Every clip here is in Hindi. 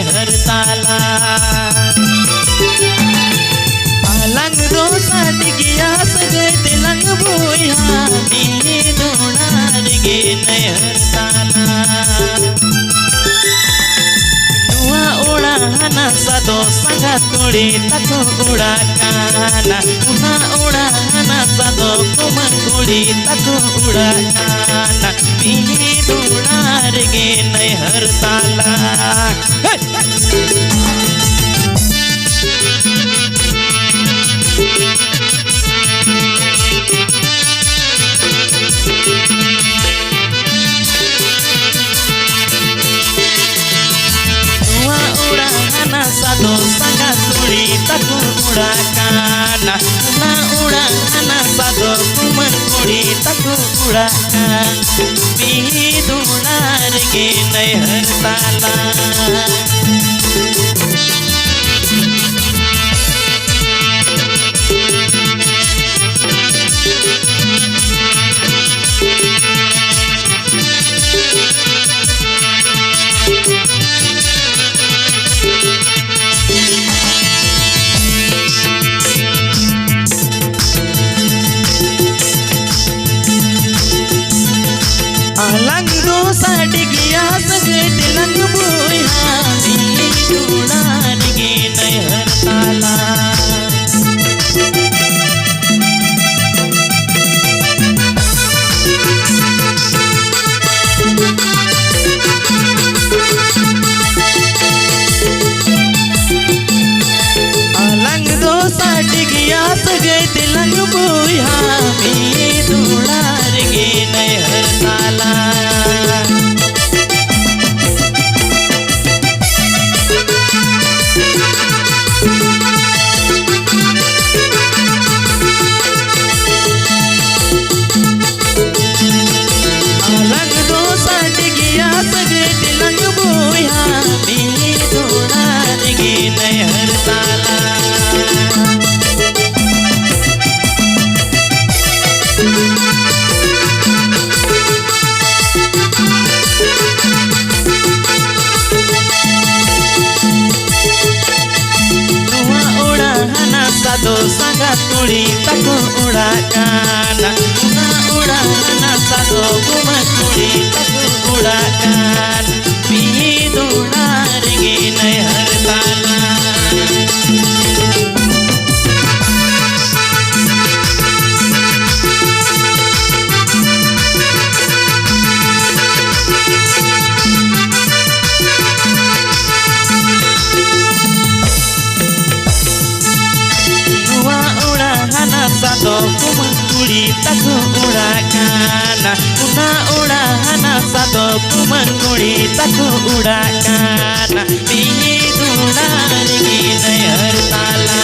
हर ताला पलंग दो साट गया सगे तिलंग बोया नी दोनार गे हर ताला नुआ ओड़ा हना सादो संगा तोड़ी तको उड़ा काना उना ओड़ा हना सादो कुमन गोड़ी तको उड़ा काना पीली दोनार गे हर ताला सादो संगा तोड़ी तको उड़ा काना उना उड़ा हना सादो कुमन गोड़ी तको उड़ा काना पीली दोनार गे हर ताला लंग दो साट गया सगे तिलंग बोया नी दोनार गे हर ताला लंग दो साट गया सगे तिलंग बोया नी दोनार गे हर ताला लंग दो साट गया सगे तिलंग बोया नी दोनार गे हर ताला सादो संगा तोड़ी तको उड़ा काना उना उड़ा हना सादो कुमन गोड़ी तको उड़ा काना पीली दोनार गे हर ताला सादो कुमन गोड़ी तको उड़ा काना उना उड़ा हना सादो कुमन गोड़ी तको उड़ा काना पीली दोनार गे हर ताला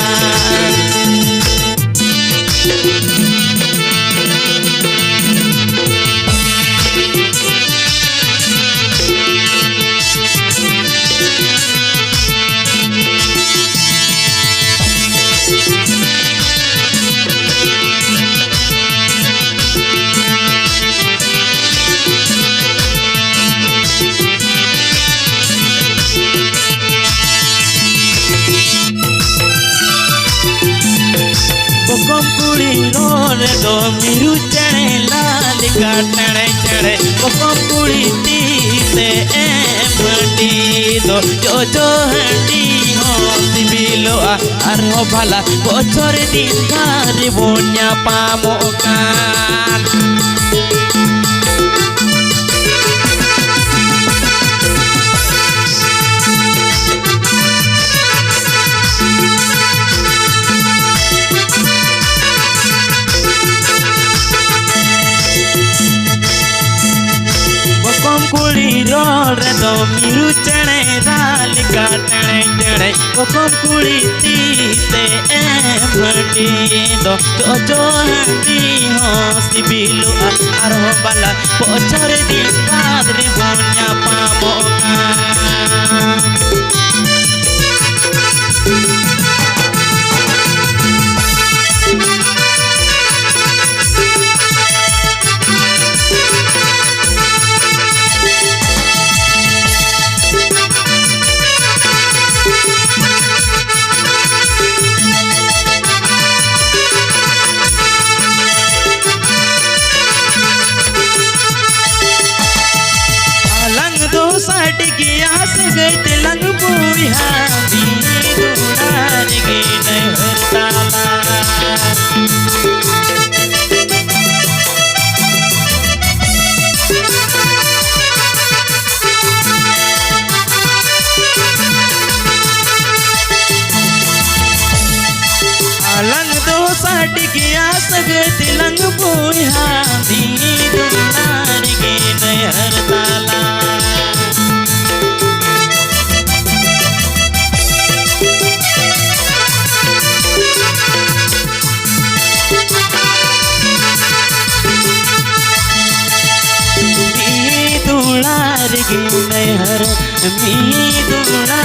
रे दो मिरु चढ़े लाल का टड़े चढ़े कोकम कुड़ी तीते एमडी दो जो हंडी हो सिबिलो आर हो भला बछर दिन धार बोन्या पामो कान रे दो मिरु चढ़े राल का टड़े चढ़े कोकम कुड़ी तीते एमडी दो जो हंडी हो सिबिलो आर हो भला बछर दिन धार बोन्या पामो कान डिगिया सगत लंग बुया मी दुलार गे नहर ताला आलन दो डिगिया सगत लंग बुया मी दुलार गे नहर ताला मी दुलार गे नहर मी दुलार